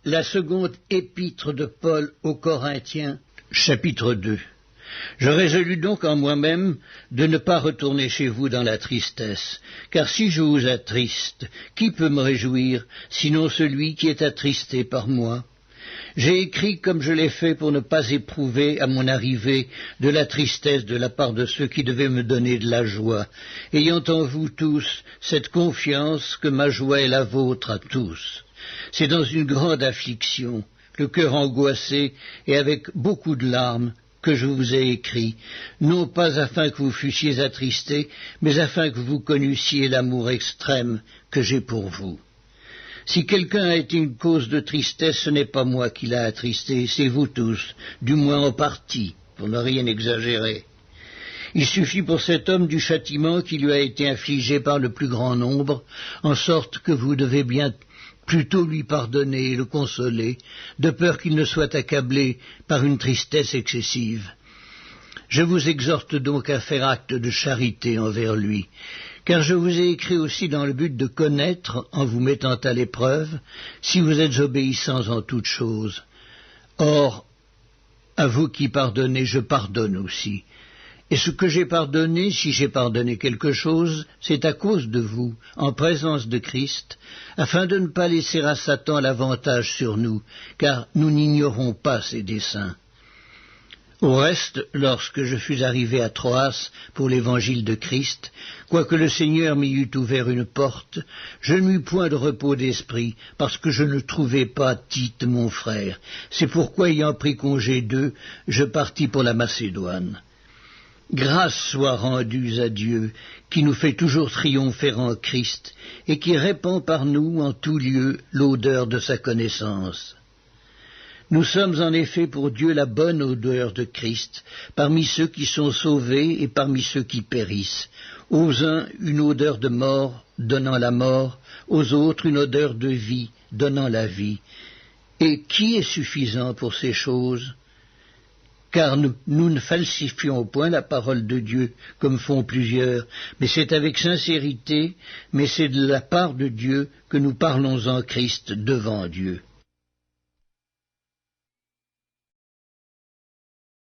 La seconde épître de Paul aux Corinthiens, chapitre 2. Je résolus donc en moi-même de ne pas retourner chez vous dans la tristesse, car si je vous attriste, qui peut me réjouir, sinon celui qui est attristé par moi? J'ai écrit comme je l'ai fait pour ne pas éprouver à mon arrivée de la tristesse de la part de ceux qui devaient me donner de la joie, ayant en vous tous cette confiance que ma joie est la vôtre à tous. C'est dans une grande affliction, le cœur angoissé et avec beaucoup de larmes, que je vous ai écrit, non pas afin que vous fussiez attristés, mais afin que vous connussiez l'amour extrême que j'ai pour vous. Si quelqu'un a été une cause de tristesse, ce n'est pas moi qui l'a attristé, c'est vous tous, du moins en partie, pour ne rien exagérer. Il suffit pour cet homme du châtiment qui lui a été infligé par le plus grand nombre, en sorte que vous devez bien plutôt lui pardonner et le consoler, de peur qu'il ne soit accablé par une tristesse excessive. Je vous exhorte donc à faire acte de charité envers lui, car je vous ai écrit aussi dans le but de connaître, en vous mettant à l'épreuve, si vous êtes obéissants en toutes choses. Or, à vous qui pardonnez, je pardonne aussi. Et ce que j'ai pardonné, si j'ai pardonné quelque chose, c'est à cause de vous, en présence de Christ, afin de ne pas laisser à Satan l'avantage sur nous, car nous n'ignorons pas ses desseins. Au reste, lorsque je fus arrivé à Troas pour l'évangile de Christ, quoique le Seigneur m'y eût ouvert une porte, je n'eus point de repos d'esprit, parce que je ne trouvais pas Tite mon frère. C'est pourquoi, ayant pris congé d'eux, je partis pour la Macédoine. Grâce soit rendue à Dieu, qui nous fait toujours triompher en Christ, et qui répand par nous en tout lieu l'odeur de sa connaissance. Nous sommes en effet pour Dieu la bonne odeur de Christ, parmi ceux qui sont sauvés et parmi ceux qui périssent. Aux uns une odeur de mort, donnant la mort, aux autres une odeur de vie, donnant la vie. Et qui est suffisant pour ces choses ? Car nous ne falsifions point la parole de Dieu, comme font plusieurs, mais c'est avec sincérité, mais c'est de la part de Dieu que nous parlons en Christ devant Dieu.